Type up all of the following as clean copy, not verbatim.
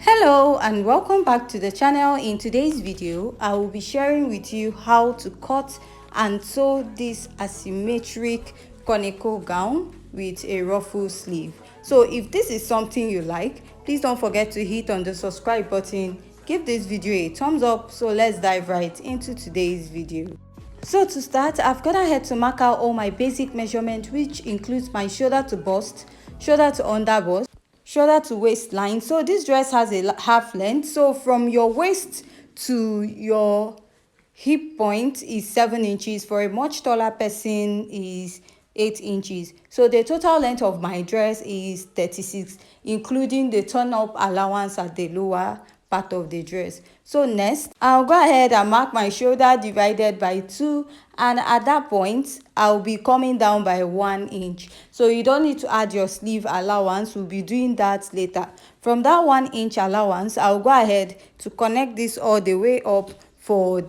Hello and welcome back to the channel. In today's video I will be sharing with you how to cut and sew this asymmetric conical gown with a ruffle sleeve. So if this is something you like, please don't forget to hit on the subscribe button, give this video a thumbs up. So let's dive right into today's video. So to start, I've gone ahead to mark out all my basic measurement, which includes my shoulder to bust, shoulder to under bust, shoulder to waistline. So this dress has a half length, so from your waist to your hip point is 7 inches. For a much taller person is 8 inches. So the total length of my dress is 36, including the turn up allowance at the lower part of the dress. So next, I'll go ahead and mark my shoulder divided by 2, and at that point I'll be coming down by 1 inch. So you don't need to add your sleeve allowance, we'll be doing that later. From that 1 inch allowance, I'll go ahead to connect this all the way up to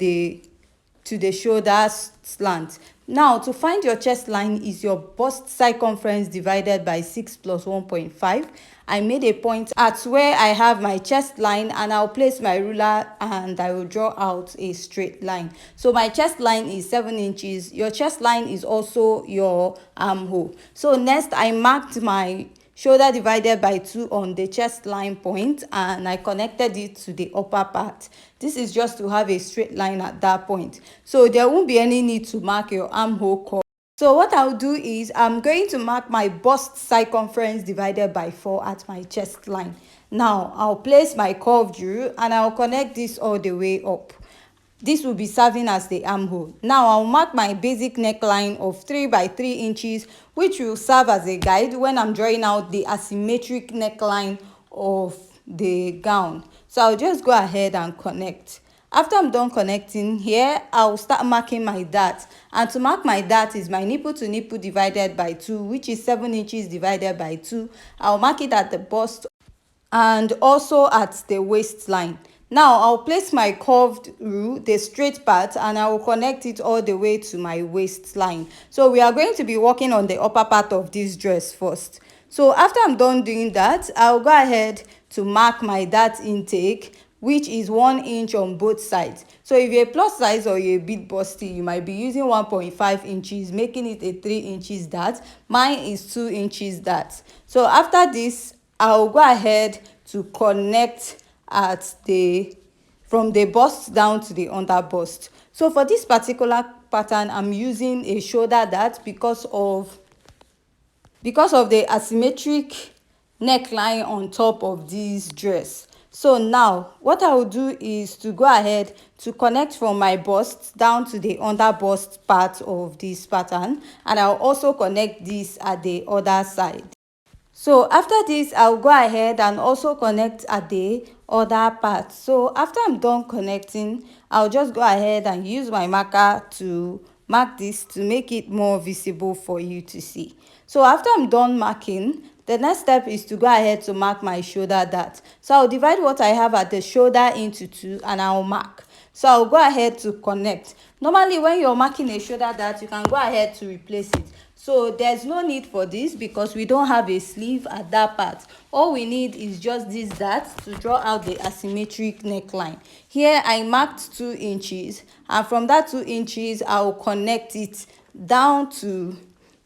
the shoulder slant. Now to find your chest line is your bust circumference divided by 6 plus 1.5. I made a point at where I have my chest line, and I'll place my ruler and I will draw out a straight line. So my chest line is 7 inches. Your chest line is also your armhole. So next, I marked my shoulder divided by 2 on the chest line point, and I connected it to the upper part. This is just to have a straight line at that point, so there won't be any need to mark your armhole curve. So what I'll do is I'm going to mark my bust circumference divided by 4 at my chest line. Now I'll place my curved rule and I'll connect this all the way up. This will be serving as the armhole. Now I'll mark my basic neckline of 3 by 3 inches, which will serve as a guide when I'm drawing out the asymmetric neckline of the gown. So I'll just go ahead and connect. After I'm done connecting here, I'll start marking my dart. And to mark my dart is my nipple to nipple divided by 2, which is 7 inches divided by 2. I'll mark it at the bust and also at the waistline. Now I'll place my curved rule, the straight part, and I will connect it all the way to my waistline. So we are going to be working on the upper part of this dress first. So after I'm done doing that, I'll go ahead to mark my dart intake, which is 1 inch on both sides. So if you're a plus size or you're a bit busty, you might be using 1.5 inches, making it a 3 inches dart. Mine is 2 inches dart. So after this, I'll go ahead to connect at from the bust down to the under bust. So for this particular pattern, I'm using a shoulder dart because of the asymmetric neckline on top of this dress. So now what I will do is to go ahead to connect from my bust down to the under bust part of this pattern, and I'll also connect this at the other side. So after this, I'll go ahead and also connect at the other part. So after I'm done connecting, I'll just go ahead and use my marker to mark this to make it more visible for you to see. So after I'm done marking, the next step is to go ahead to mark my shoulder dart. So I'll divide what I have at the shoulder into 2 and I'll mark. So I'll go ahead to connect. Normally when you're marking a shoulder dart, you can go ahead to replace it. So there's no need for this because we don't have a sleeve at that part. All we need is just this dart to draw out the asymmetric neckline. Here I marked 2 inches, and from that 2 inches I'll connect it down to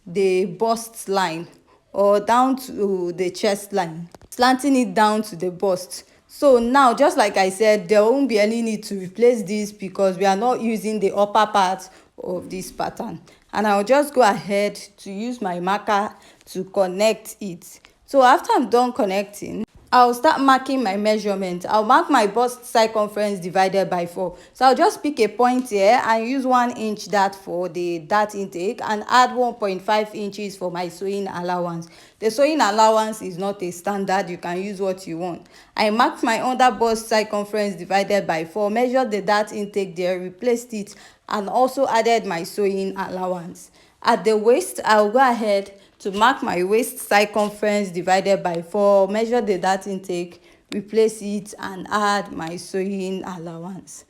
the bust line or down to the chest line, slanting it down to the bust. So now, just like I said, there won't be any need to replace this because we are not using the upper part of this pattern. And I'll just go ahead to use my marker to connect it. So after I'm done connecting, I'll start marking my measurement. I'll mark my bust circumference divided by 4. So I'll just pick a point here and use 1 inch dart for the dart intake and add 1.5 inches for my sewing allowance. The sewing allowance is not a standard, you can use what you want. I marked my under bust circumference divided by 4, measured the dart intake there, replaced it, and also added my sewing allowance. At the waist, I'll go ahead to mark my waist circumference divided by 4, measure the dart intake, replace it, and add my sewing allowance.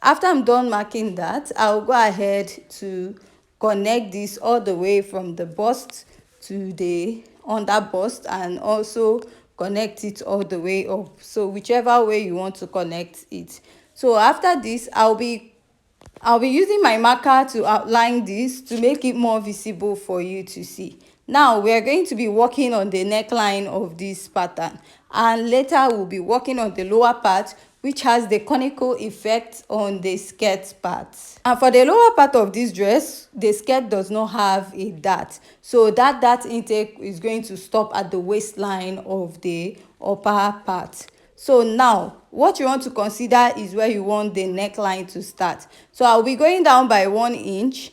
After I'm done marking that, I'll go ahead to connect this all the way from the bust to the under bust and also connect it all the way up. So whichever way you want to connect it. So after this, I'll be using my marker to outline this to make it more visible for you to see. Now we are going to be working on the neckline of this pattern, and later we'll be working on the lower part, which has the conical effect on the skirt part. And for the lower part of this dress, the skirt does not have a dart, so that dart intake is going to stop at the waistline of the upper part. So now what you want to consider is where you want the neckline to start. So I'll be going down by 1 inch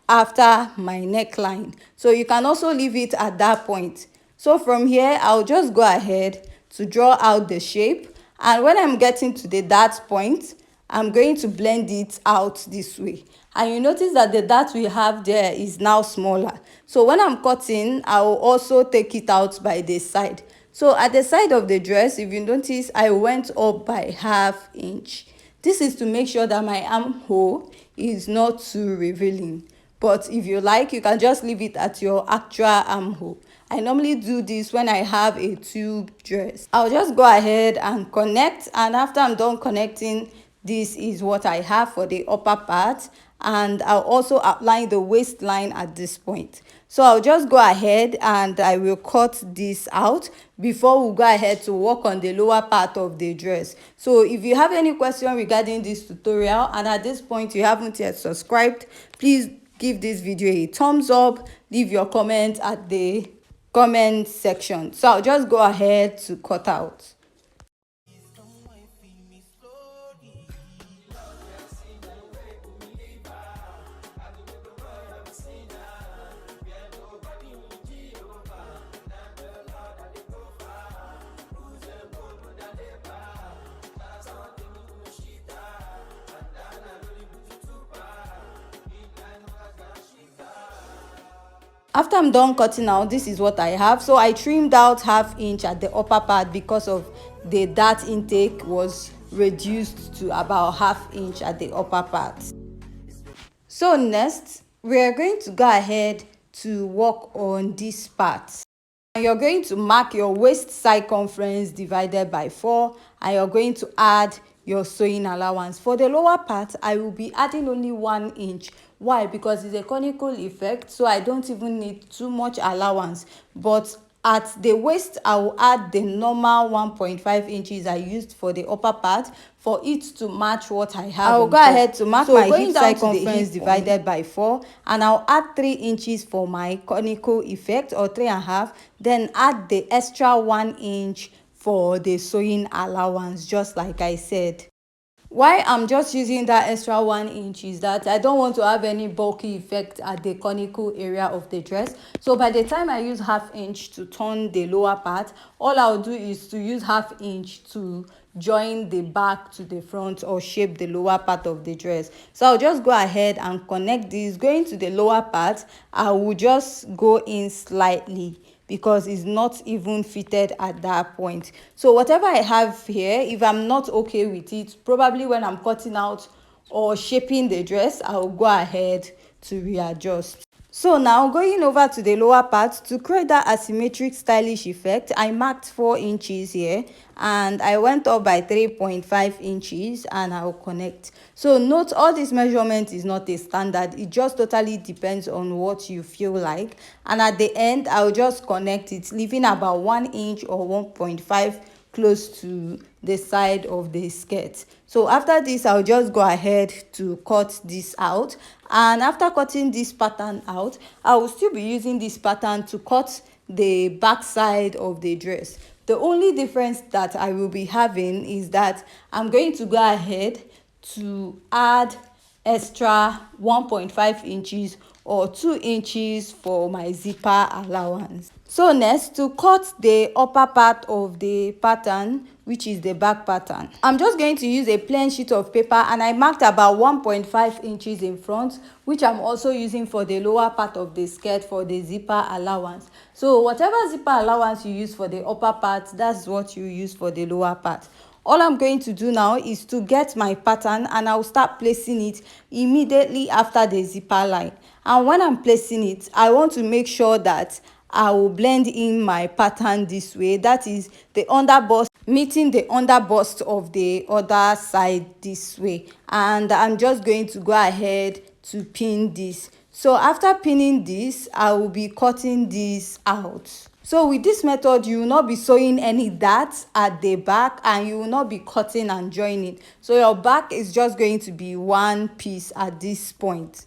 after my neckline, so you can also leave it at that point. So from here, I'll just go ahead to draw out the shape, and when I'm getting to the dart point, I'm going to blend it out this way. And you notice that the dart we have there is now smaller, so when I'm cutting, I will also take it out by the side. So at the side of the dress, if you notice, I went up by ½ inch. This is to make sure that my armhole is not too revealing, but if you like, you can just leave it at your actual armhole. I normally do this when I have a tube dress. I'll just go ahead and connect, and after I'm done connecting, this is what I have for the upper part, and I'll also outline the waistline at this point. So I'll just go ahead and I will cut this out before we go ahead to work on the lower part of the dress. So if you have any question regarding this tutorial, and at this point you haven't yet subscribed, please give this video a thumbs up, leave your comment at the comment section. So I'll just go ahead to cut out. After I'm done cutting out, this is what I have. So I trimmed out ½ inch at the upper part because of the dart intake was reduced to about ½ inch at the upper part. So next, we are going to go ahead to work on this part. And you're going to mark your waist circumference divided by 4, and you're going to add your sewing allowance. For the lower part, I will be adding only 1 inch. Why? Because it's a conical effect, so I don't even need too much allowance. But at the waist, I will add the normal 1.5 inches I used for the upper part for it to match what I have. I will go ahead to mark my hip circumference divided by 4, and I'll add 3 inches for my conical effect, or 3.5. Then add the extra 1 inch for the sewing allowance, just like I said. Why I'm just using that extra 1 inch is that I don't want to have any bulky effect at the conical area of the dress. So by the time I use ½ inch to turn the lower part, all I'll do is to use ½ inch to join the back to the front or shape the lower part of the dress. So I'll just go ahead and connect this. Going to the lower part, I will just go in slightly because it's not even fitted at that point. So whatever I have here, if I'm not okay with it, probably when I'm cutting out or shaping the dress, I'll go ahead to readjust. So now going over to the lower part, to create that asymmetric stylish effect, I marked 4 inches here and I went up by 3.5 inches and I'll connect. So note, all this measurement is not a standard, it just totally depends on what you feel like. And at the end, I'll just connect it, leaving about 1 inch or 1.5 close to the side of the skirt. So after this, I'll just go ahead to cut this out, and after cutting this pattern out, I will still be using this pattern to cut the back side of the dress. The only difference that I will be having is that I'm going to go ahead to add extra 1.5 inches or 2 inches for my zipper allowance. So next, to cut the upper part of the pattern, which is the back pattern, I'm just going to use a plain sheet of paper, and I marked about 1.5 inches in front, which I'm also using for the lower part of the skirt for the zipper allowance. So whatever zipper allowance you use for the upper part, that's what you use for the lower part. All I'm going to do now is to get my pattern, and I'll start placing it immediately after the zipper line. And when I'm placing it, I want to make sure that I will blend in my pattern this way. That is the under bust meeting the under bust of the other side this way. And I'm just going to go ahead to pin this. So after pinning this, I will be cutting this out. So with this method, you will not be sewing any darts at the back, and you will not be cutting and joining. So your back is just going to be one piece at this point.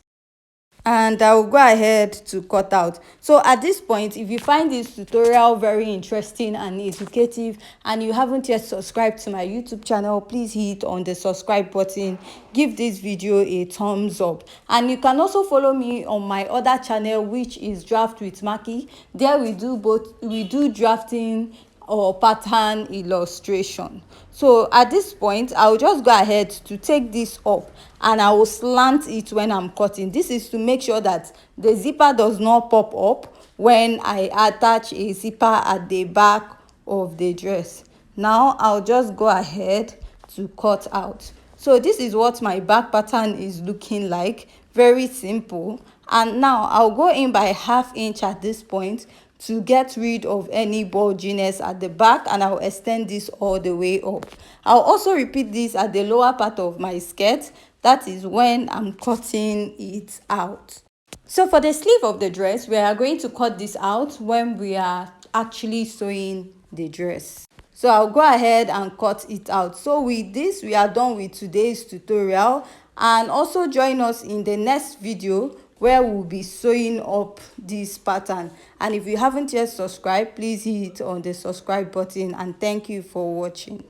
And I will go ahead to cut out. So at this point, if you find this tutorial very interesting and educative, and you haven't yet subscribed to my YouTube channel, please hit on the subscribe button, give this video a thumbs up. And you can also follow me on my other channel, which is Draft with Maki. There we do drafting or pattern illustration. So at this point, I'll just go ahead to take this up, and I will slant it when I'm cutting. This is to make sure that the zipper does not pop up when I attach a zipper at the back of the dress. Now I'll just go ahead to cut out. So this is what my back pattern is looking like. Very simple. And now I'll go in by 1/2 inch at this point to get rid of any bulginess at the back, and I'll extend this all the way up. I'll also repeat this at the lower part of my skirt. That is when I'm cutting it out. So for the sleeve of the dress, we are going to cut this out when we are actually sewing the dress. So I'll go ahead and cut it out. So with this, we are done with today's tutorial, and also join us in the next video where we'll be sewing up this pattern. And if you haven't yet subscribed, please hit on the subscribe button, and thank you for watching.